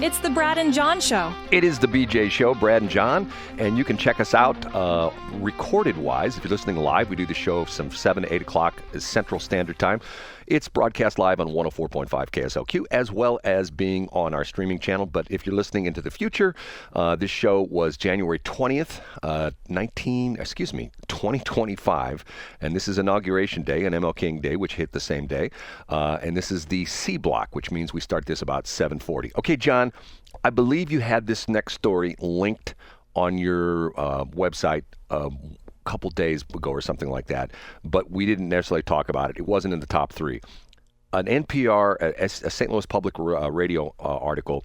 It's the Brad and John Show. It is the BJ Show, Brad and John, and you can check us out recorded-wise. If you're listening live, we do the show from 7 to 8 o'clock Central Standard Time. It's broadcast live on 104.5 KSLQ, as well as being on our streaming channel. But if you're listening into the future, this show was January 20th, 2025, and this is Inauguration Day and ML King Day, which hit the same day. And this is the C block, which means we start this about 7:40. Okay, John, I believe you had this next story linked on your website couple days ago or something like that, but we didn't necessarily talk about it. It wasn't in the top three. An NPR, a St. Louis Public Radio article,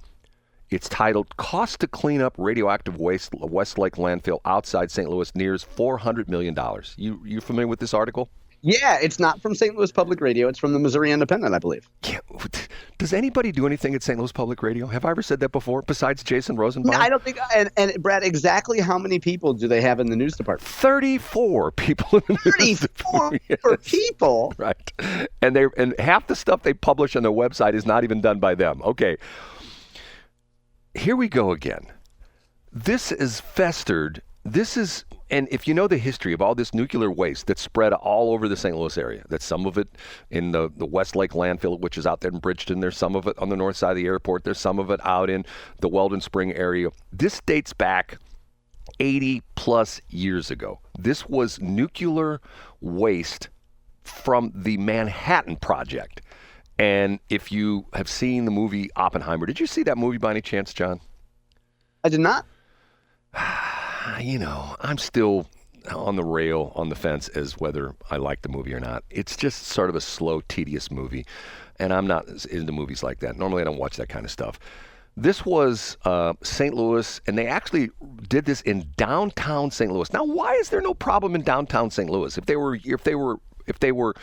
it's titled, "Cost to Clean Up Radioactive Waste West Lake Landfill Outside St. Louis Nears $400 million. You familiar with this article? Yeah, it's not from St. Louis Public Radio. It's from the Missouri Independent, I believe. Yeah. Does anybody do anything at St. Louis Public Radio? Have I ever said that before, besides Jason Rosenbaum? No, I don't think. And Brad, exactly how many people do they have in the news department? 34 people in the news department. 34 people? Right. And half the stuff they publish on their website is not even done by them. Okay. Here we go again. This is festered. And if you know the history of all this nuclear waste that's spread all over the St. Louis area, that some of it in the West Lake Landfill, which is out there in Bridgeton, there's some of it on the north side of the airport, there's some of it out in the Weldon Spring area. This dates back 80 plus years ago. This was nuclear waste from the Manhattan Project. And if you have seen the movie Oppenheimer, did you see that movie by any chance, John? I did not. You know, I'm still on the fence as whether I like the movie or not. It's just sort of a slow, tedious movie, and I'm not into movies like that. Normally, I don't watch that kind of stuff. This was St. Louis, and they actually did this in downtown St. Louis. Now, why is there no problem in downtown St. Louis? If they were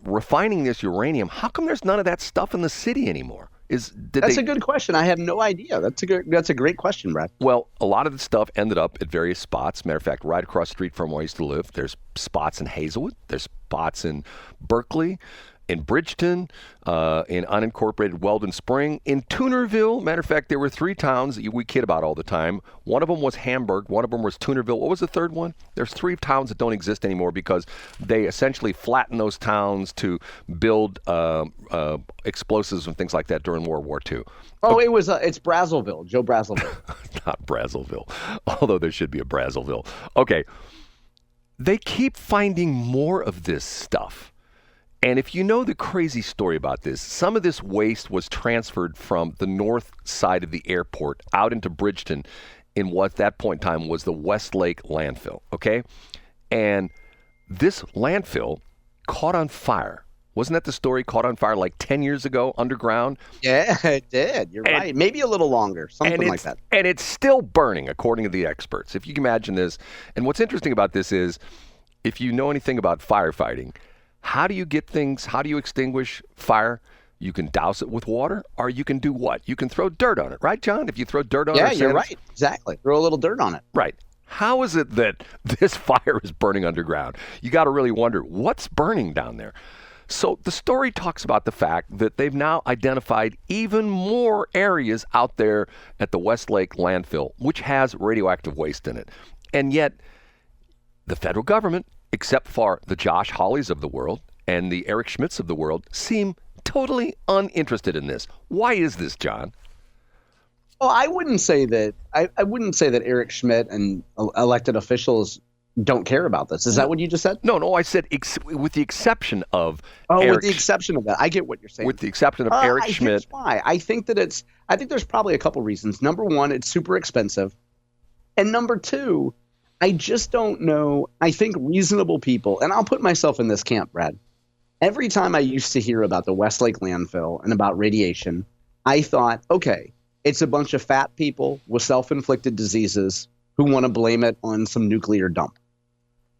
refining this uranium, how come there's none of that stuff in the city anymore? That's a good question. I have no idea. That's a great question, Brad. Well, a lot of the stuff ended up at various spots. Matter of fact, right across the street from where I used to live, there's spots in Hazelwood, there's spots in Berkeley, in Bridgeton, in unincorporated Weldon Spring, in Toonerville. Matter of fact, there were three towns that we kid about all the time. One of them was Hamburg. One of them was Toonerville. What was the third one? There's three towns that don't exist anymore because they essentially flattened those towns to build explosives and things like that during World War II. Oh, it's Brazzaville, Joe Brazzaville. Not Brazzaville, although there should be a Brazzaville. Okay. They keep finding more of this stuff. And if you know the crazy story about this, some of this waste was transferred from the north side of the airport out into Bridgeton in what at that point in time was the West Lake Landfill, okay? And this landfill caught on fire. Wasn't that the story? Caught on fire like 10 years ago underground? Yeah, it did. You're right. Maybe a little longer, something like that. And it's still burning, according to the experts. If you can imagine this. And what's interesting about this is, if you know anything about firefighting, how do you extinguish fire? You can douse it with water, or you can do what? You can throw dirt on it, right, John? If you throw dirt on it. Yeah, you're right. Exactly. Throw a little dirt on it. Right. How is it that this fire is burning underground? You got to really wonder, what's burning down there? So the story talks about the fact that they've now identified even more areas out there at the West Lake Landfill, which has radioactive waste in it. And yet, the federal government, except for the Josh Hawleys of the world and the Eric Schmidts of the world, seem totally uninterested in this. Why is this, John? Well, I wouldn't say that Eric Schmidt and elected officials don't care about this. Is that what you just said? No, I said with the exception of with the exception of that. I get what you're saying. With the exception of Eric Schmidt. Here's why. I think there's probably a couple reasons. Number one, it's super expensive. And number two, I just don't know. I think reasonable people, and I'll put myself in this camp, Brad. Every time I used to hear about the West Lake landfill and about radiation, I thought, okay, it's a bunch of fat people with self-inflicted diseases who want to blame it on some nuclear dump.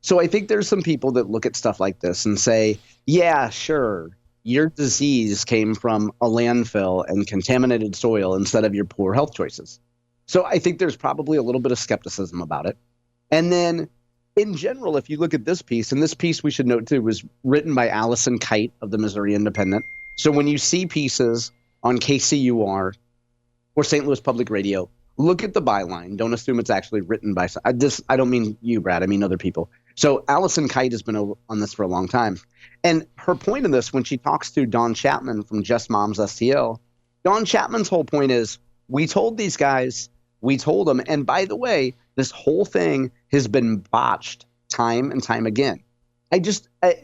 So I think there's some people that look at stuff like this and say, yeah, sure, your disease came from a landfill and contaminated soil instead of your poor health choices. So I think there's probably a little bit of skepticism about it. And then in general, if you look at this piece, and this piece we should note too was written by Allison Kite of the Missouri Independent. So when you see pieces on KCUR or St. Louis Public Radio, look at the byline. Don't assume it's actually written by – I don't mean you, Brad. I mean other people. So Allison Kite has been on this for a long time. And her point in this, when she talks to Don Chapman from Just Moms STL, Don Chapman's whole point is, we told these guys, we told them, and by the way, this whole thing has been botched time and time again.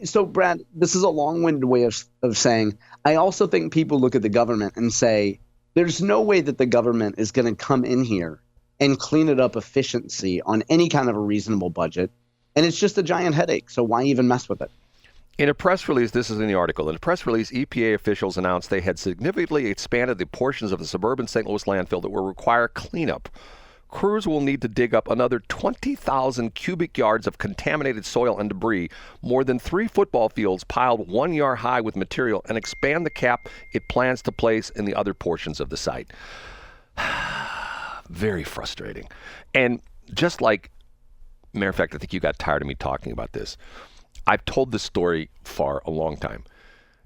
So Brad, this is a long-winded way of saying, I also think people look at the government and say, there's no way that the government is going to come in here and clean it up efficiency on any kind of a reasonable budget. And it's just a giant headache. So why even mess with it? In a press release, this is in the article, in a press release, EPA officials announced they had significantly expanded the portions of the suburban St. Louis landfill that will require cleanup. Crews will need to dig up another 20,000 cubic yards of contaminated soil and debris, more than 3 football fields piled 1 yard high with material, and expand the cap it plans to place in the other portions of the site. Very frustrating. And just like, matter of fact, I think you got tired of me talking about this. I've told this story for a long time.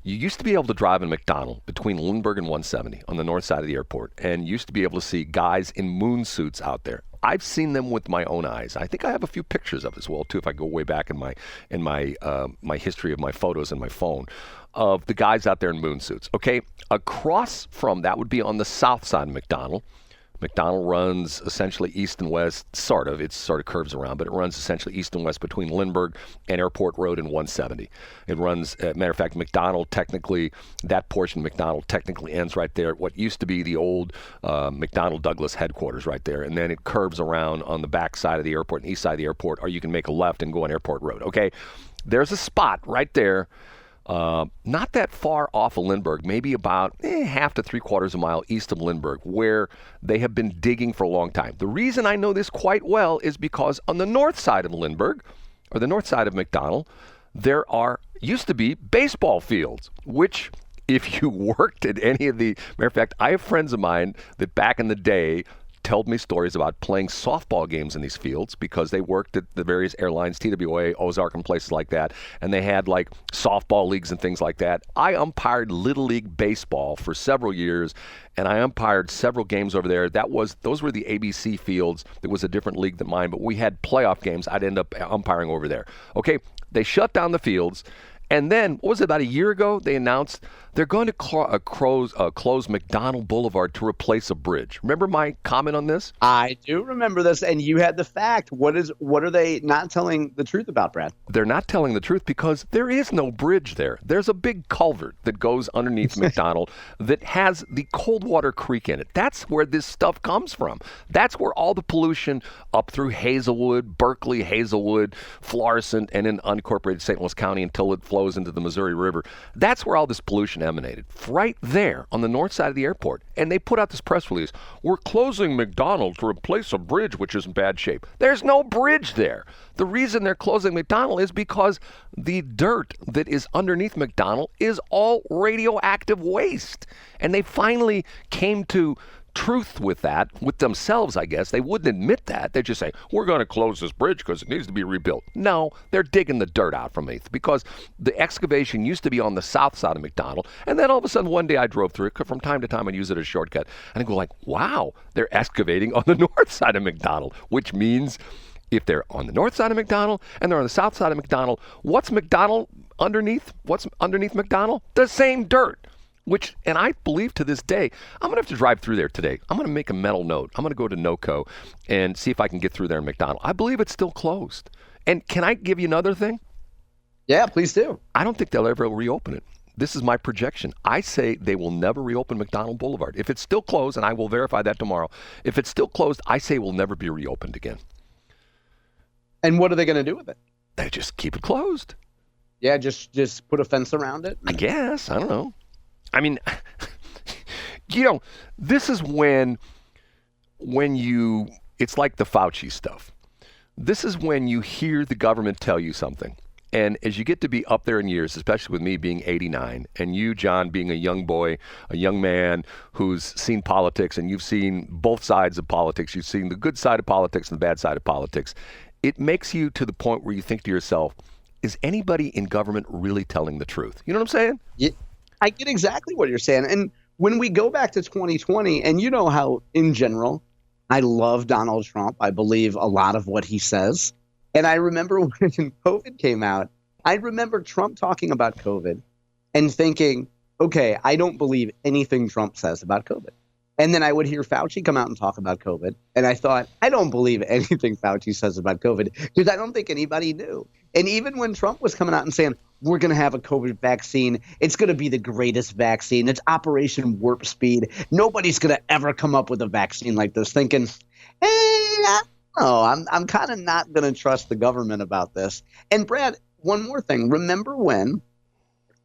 You used to be able to drive in McDonnell between Lindbergh and 170 on the north side of the airport, and used to be able to see guys in moon suits out there. I've seen them with my own eyes. I think I have a few pictures of it as well too, if I go way back in my history of my photos in my phone, of the guys out there in moon suits. Okay, across from that would be on the south side of McDonnell. McDonnell runs essentially east and west, it sort of curves around, but it runs essentially east and west between Lindbergh and Airport Road and 170. It runs, matter of fact, that portion of McDonnell technically ends right there at what used to be the old McDonnell Douglas headquarters right there, and then it curves around on the back side of the airport and east side of the airport, or you can make a left and go on Airport Road, okay? There's a spot right there, not that far off of Lindbergh, maybe about half to 3/4 of a mile east of Lindbergh, where they have been digging for a long time. The reason I know this quite well is because on the north side of Lindbergh, or the north side of McDonnell, there used to be baseball fields, which if you worked at any of the, matter of fact, I have friends of mine that back in the day told me stories about playing softball games in these fields because they worked at the various airlines, TWA, Ozark, and places like that, and they had like softball leagues and things like that. I umpired Little League Baseball for several years, and I umpired several games over there. Those were the ABC fields. There was a different league than mine, but we had playoff games. I'd end up umpiring over there. Okay, they shut down the fields, and then, what was it, about a year ago, they announced they're going to close McDonnell Boulevard to replace a bridge. Remember my comment on this? I do remember this, and you had the fact. What are they not telling the truth about, Brad? They're not telling the truth because there is no bridge there. There's a big culvert that goes underneath McDonnell that has the Coldwater Creek in it. That's where this stuff comes from. That's where all the pollution up through Hazelwood, Berkeley, Hazelwood, Florissant, and in unincorporated St. Louis County until it flows into the Missouri River. That's where all this pollution emanated, right there on the north side of the airport. And they put out this press release, we're closing McDonnell to replace a bridge which is in bad shape. There's no bridge there. The reason they're closing McDonnell is because the dirt that is underneath McDonnell is all radioactive waste. And they finally came to truth with that, with themselves, I guess. They wouldn't admit that. They just say, we're going to close this bridge because it needs to be rebuilt. No, they're digging the dirt out from beneath because the excavation used to be on the south side of McDonnell. And then all of a sudden, one day I drove through it. From time to time, I'd use it as a shortcut. And I go like, wow, they're excavating on the north side of McDonnell, which means if they're on the north side of McDonnell and they're on the south side of McDonnell, what's McDonnell underneath? What's underneath McDonnell? The same dirt. And I believe to this day, I'm going to have to drive through there today. I'm going to make a mental note. I'm going to go to NOCO and see if I can get through there in McDonnell. I believe it's still closed. And can I give you another thing? Yeah, please do. I don't think they'll ever reopen it. This is my projection. I say they will never reopen McDonnell Boulevard. If it's still closed, and I will verify that tomorrow, if it's still closed, I say it will never be reopened again. And what are they going to do with it? They just keep it closed. Yeah, just put a fence around it? I guess. I don't know. I mean, this is when it's like the Fauci stuff. This is when you hear the government tell you something. And as you get to be up there in years, especially with me being 89, and you, John, being a young boy, a young man who's seen politics, and you've seen both sides of politics, you've seen the good side of politics and the bad side of politics, it makes you to the point where you think to yourself, is anybody in government really telling the truth? You know what I'm saying? Yeah. I get exactly what you're saying. And when we go back to 2020, and you know how, in general, I love Donald Trump. I believe a lot of what he says. And I remember when COVID came out, I remember Trump talking about COVID and thinking, okay, I don't believe anything Trump says about COVID. And then I would hear Fauci come out and talk about COVID. And I thought, I don't believe anything Fauci says about COVID because I don't think anybody knew. And even when Trump was coming out and saying, we're going to have a COVID vaccine, it's going to be the greatest vaccine. It's Operation Warp Speed. Nobody's going to ever come up with a vaccine like this, thinking, I don't know, I'm kind of not going to trust the government about this. And Brad, one more thing. Remember when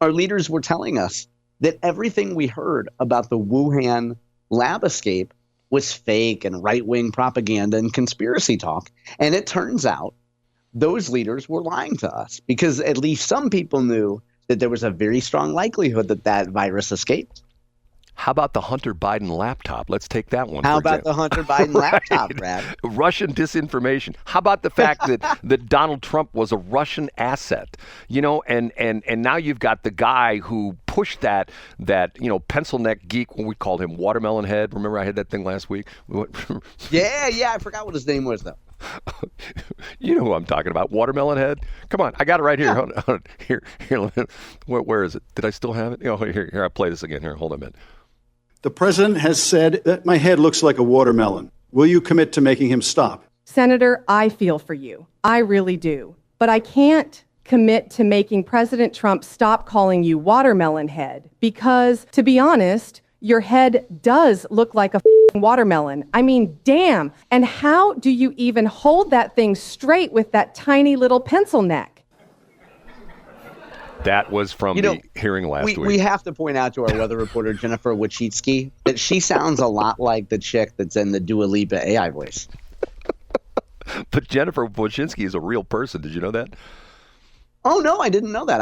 our leaders were telling us that everything we heard about the Wuhan lab escape was fake and right-wing propaganda and conspiracy talk? And it turns out those leaders were lying to us because at least some people knew that there was a very strong likelihood that that virus escaped. How about the Hunter Biden laptop? Let's take that one. How about the Hunter Biden laptop, Brad? Russian disinformation. How about the fact that Donald Trump was a Russian asset? You know, and now you've got the guy who pushed that pencil neck geek, when we called him Watermelon Head. Remember I had that thing last week? Yeah, I forgot what his name was though. You know who I'm talking about, Watermelon Head. Come on, I got it right here. Yeah. Hold on. Here. Where is it? Did I still have it? Oh, here. I play this again. Here, hold on a minute. The president has said that my head looks like a watermelon. Will you commit to making him stop? Senator, I feel for you. I really do. But I can't commit to making President Trump stop calling you Watermelon Head because, to be honest, your head does look like a watermelon. I mean, damn. And how do you even hold that thing straight with that tiny little pencil neck? That was from the hearing last week. We have to point out to our weather reporter, Jennifer Wachitsky, that she sounds a lot like the chick that's in the Dua Lipa AI voice. But Jennifer Wachitsky is a real person. Did you know that? Oh, no, I didn't know that.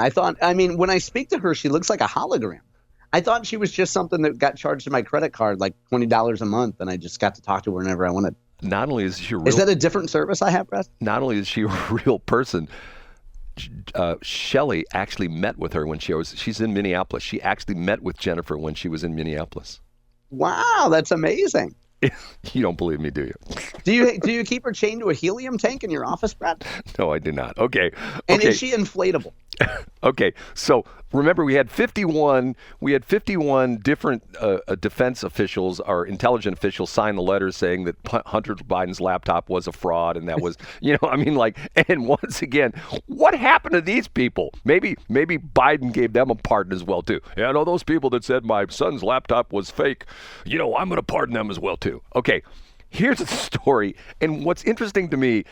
When I speak to her, she looks like a hologram. I thought she was just something that got charged to my credit card, like $20 a month, and I just got to talk to her whenever I wanted. Not only is she Is that a different service I have, Brad? Not only is she a real person, Shelley actually met with her when she's in Minneapolis. She actually met with Jennifer when she was in Minneapolis. Wow, that's amazing. You don't believe me, do you? Do you keep her chained to a helium tank in your office, Brad? No, I do not. Okay. And is she inflatable? Okay, so remember we had 51 different defense officials or intelligence officials sign the letter saying that Hunter Biden's laptop was a fraud, and that was, and once again, what happened to these people? Maybe Biden gave them a pardon as well too. Yeah, I know those people that said my son's laptop was fake. I'm going to pardon them as well too. Okay, here's the story, and what's interesting to me,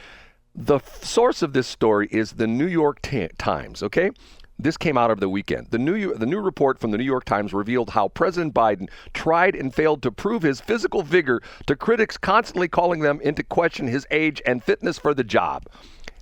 the source of this story is the New York Times, okay? This came out over the weekend. The new report from the New York Times revealed how President Biden tried and failed to prove his physical vigor to critics, constantly calling them into question his age and fitness for the job.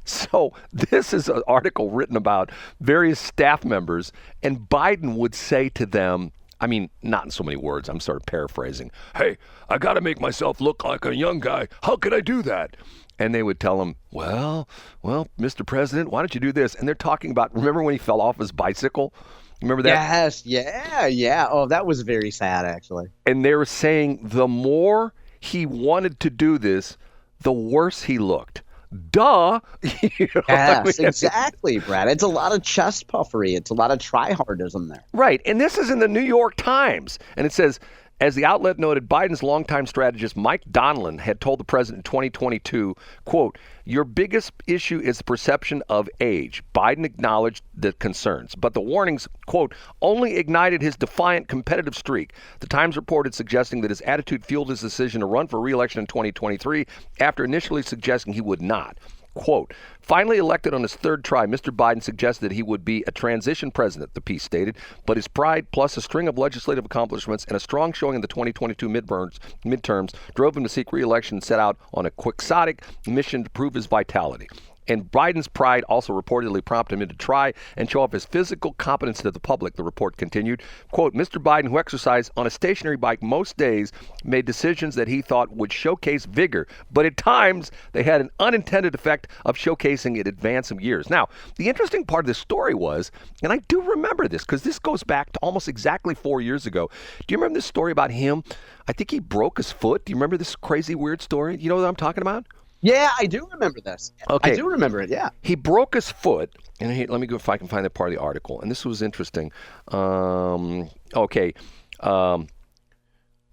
So this is an article written about various staff members, and Biden would say to them, I mean, not in so many words, I'm sort of paraphrasing, "Hey, I got to make myself look like a young guy. How can I do that?" And they would tell him, well, Mr. President, why don't you do this? And they're talking about, remember when he fell off his bicycle? Remember that? Yes, yeah. Oh, that was very sad, actually. And they were saying the more he wanted to do this, the worse he looked. Duh. Yes, exactly, Brad. It's a lot of chest puffery. It's a lot of tryhardism there. Right. And this is in the New York Times. And it says, as the outlet noted, Biden's longtime strategist Mike Donilon had told the president in 2022, quote, "Your biggest issue is the perception of age." Biden acknowledged the concerns, but the warnings, quote, "only ignited his defiant competitive streak." The Times reported suggesting that his attitude fueled his decision to run for re-election in 2023 after initially suggesting he would not. Quote, "Finally elected on his third try, Mr. Biden suggested that he would be a transition president," the piece stated, but his pride plus a string of legislative accomplishments and a strong showing in the 2022 midterms drove him to seek re-election and set out on a quixotic mission to prove his vitality. And Biden's pride also reportedly prompted him to try and show off his physical competence to the public, the report continued. Quote, Mr. Biden, who exercised on a stationary bike most days, made decisions that he thought would showcase vigor, but at times they had an unintended effect of showcasing it advance of years. Now, the interesting part of this story was, and I do remember this because this goes back to almost exactly 4 years ago. Do you remember this story about him? I think he broke his foot. Do you remember this crazy, weird story? You know what I'm talking about? Yeah, I do remember this. Okay. I do remember it, yeah. He broke his foot, and let me go if I can find that part of the article. And this was interesting.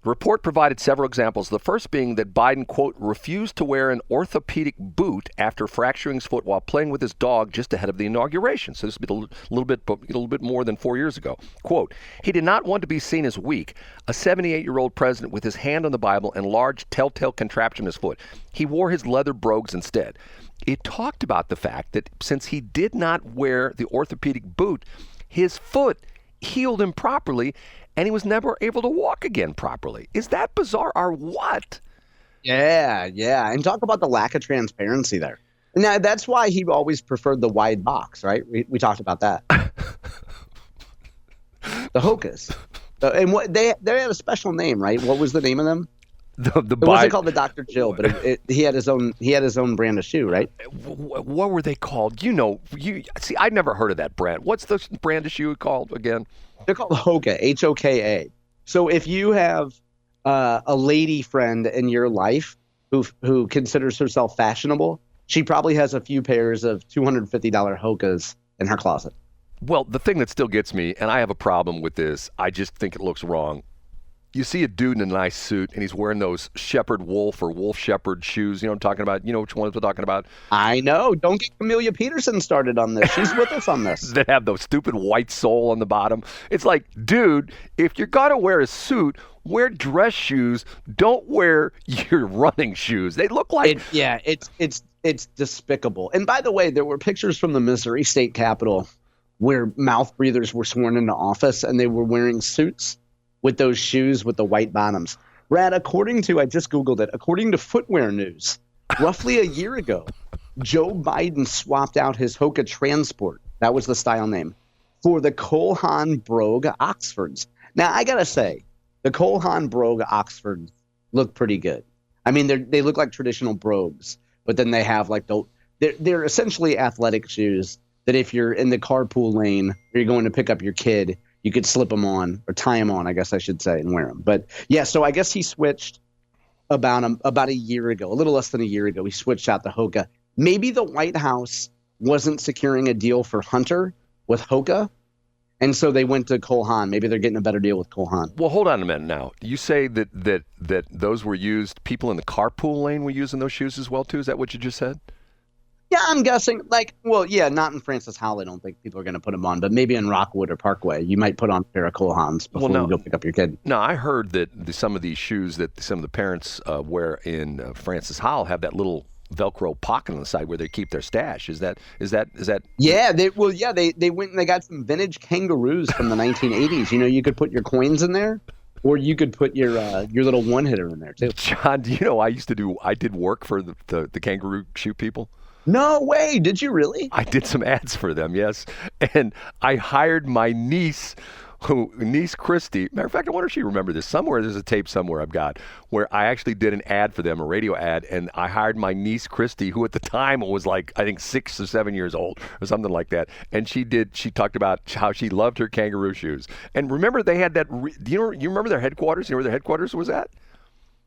The report provided several examples, the first being that Biden, quote, refused to wear an orthopedic boot after fracturing his foot while playing with his dog just ahead of the inauguration. So this would be a little bit more than 4 years ago. Quote, he did not want to be seen as weak, a 78-year-old president with his hand on the Bible and large telltale contraption in his foot. He wore his leather brogues instead. It talked about the fact that since he did not wear the orthopedic boot, his foot healed improperly, and he was never able to walk again properly. Is that bizarre or what? Yeah. And talk about the lack of transparency there. Now, that's why he always preferred the wide box, right? We talked about that. The Hokas. And what they had a special name, right? What was the name of them? It wasn't called the Dr. Jill, but he had his own brand of shoe, right? What were they called? See, I'd never heard of that brand. What's the brand of shoe called again? They're called Hoka, Hoka. So if you have a lady friend in your life who considers herself fashionable, she probably has a few pairs of $250 Hokas in her closet. Well, the thing that still gets me, and I have a problem with this, I just think it looks wrong. You see a dude in a nice suit, and he's wearing those shepherd wolf or wolf shepherd shoes. You know what I'm talking about? You know which ones we're talking about? I know. Don't get Amelia Peterson started on this. She's with us on this. That have those stupid white sole on the bottom. It's like, dude, if you're going to wear a suit, wear dress shoes. Don't wear your running shoes. They look like... It's despicable. And by the way, there were pictures from the Missouri State Capitol where mouth breathers were sworn into office, and they were wearing suits with those shoes with the white bottoms. Brad, I just Googled it, according to Footwear News, roughly a year ago, Joe Biden swapped out his Hoka Transport, that was the style name, for the Cole Haan Brogue Oxfords. Now, I got to say, the Cole Haan Brogue Oxfords look pretty good. I mean, they look like traditional brogues, but then they have like they're essentially athletic shoes that if you're in the carpool lane or you're going to pick up your kid, you could slip them on or tie them on, I guess I should say, and wear them. But yeah, so I guess he switched about a year ago, a little less than a year ago. He switched out the Hoka. Maybe the White House wasn't securing a deal for Hunter with Hoka, and so they went to Cole Haan. Maybe they're getting a better deal with Cole Haan. Well, hold on a minute now. You say that those were used, people in the carpool lane were using those shoes as well, too? Is that what you just said? Yeah, I'm guessing. Not in Francis Howell. I don't think people are going to put them on, but maybe in Rockwood or Parkway, you might put on a pair of Cole Haans before you go pick up your kid. No, I heard that some of these shoes that some of the parents wear in Francis Howell have that little Velcro pocket on the side where they keep their stash. Is that? Yeah, they went and they got some vintage KangaRoos from the 1980s. You know, you could put your coins in there, or you could put your little one hitter in there too. John, do you know I did work for the kangaroo shoe people. No way. Did you really? I did some ads for them, yes. And I hired my niece Christy. Matter of fact, I wonder if she remembered this. There's a tape somewhere I've got where I actually did an ad for them, a radio ad, and I hired my niece Christy, who at the time was like, I think 6 or 7 years old or something like that. And she talked about how she loved her kangaroo shoes. And remember they had that, you remember their headquarters? You know where their headquarters was at?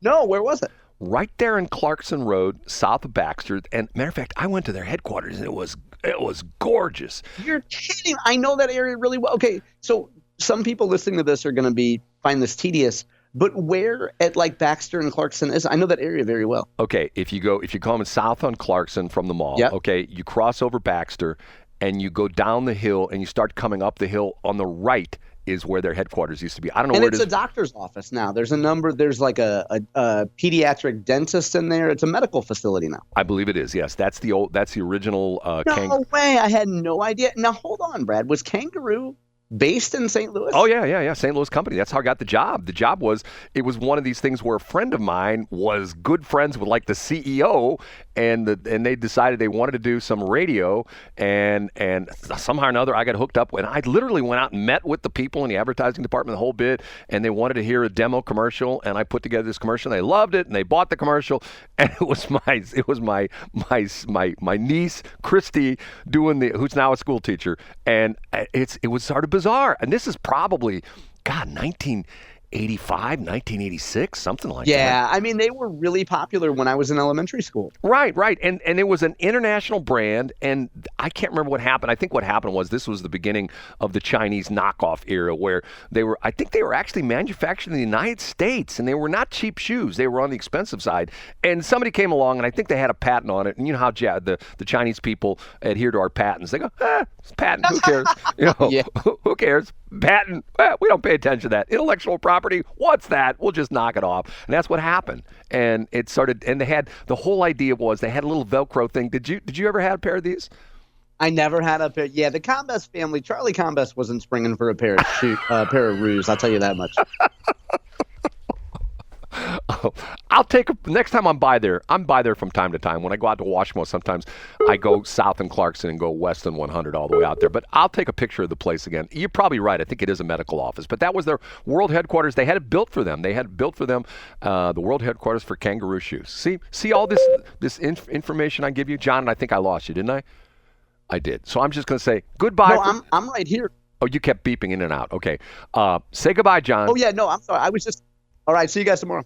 No, where was it? Right there in Clarkson Road, south of Baxter. And matter of fact, I went to their headquarters, and it was gorgeous. You're kidding. I know that area really well. Okay, so some people listening to this are going to find this tedious, but where at like Baxter and Clarkson is? I know that area very well. Okay, if you're coming south on Clarkson from the mall, yep. Okay, you cross over Baxter, and you go down the hill, and you start coming up the hill on the right is where their headquarters used to be. I don't know where it is. And it's a doctor's office now. There's like a pediatric dentist in there. It's a medical facility now. I believe it is, yes. That's the original. No way. I had no idea. Now, hold on, Brad. Was Kangaroo based in St. Louis? Oh, yeah. St. Louis company. That's how I got the job. The job was one of these things where a friend of mine was good friends with like the CEO, and they decided they wanted to do some radio, and somehow or another I got hooked up, and I literally went out and met with the people in the advertising department, the whole bit, and they wanted to hear a demo commercial, and I put together this commercial, and they loved it, and they bought the commercial, and it was my niece Christy doing who's now a school teacher, and it was sort of bizarre, and this is probably 1985, 1986, something like that. Yeah, I mean, they were really popular when I was in elementary school. Right. And it was an international brand, and I can't remember what happened. I think what happened was this was the beginning of the Chinese knockoff era, where I think they were actually manufactured in the United States, and they were not cheap shoes. They were on the expensive side. And somebody came along, and I think they had a patent on it. And you know how the Chinese people adhere to our patents. They go, it's a patent, who cares? Yeah. Who cares? Patent, we don't pay attention to that. Intellectual property, what's that? We'll just knock it off. And that's what happened. And it started, and they had, the whole idea was they had a little Velcro thing. Did you ever have a pair of these? I never had a pair. Yeah, the Combest family, Charlie Combest wasn't springing for a pair of Roos. I'll tell you that much. I'll next time I'm by there from time to time. When I go out to Washington, sometimes I go south in Clarkson and go west in 100 all the way out there. But I'll take a picture of the place again. You're probably right. I think it is a medical office. But that was their world headquarters. They had it built for them. The world headquarters for KangaRoos shoes. See all this information I give you, John, and I think I lost you, didn't I? I did. So I'm just going to say goodbye. No, I'm right here. Oh, you kept beeping in and out. Okay. Say goodbye, John. Oh, yeah, no, I'm sorry. I was just – all right, see you guys tomorrow.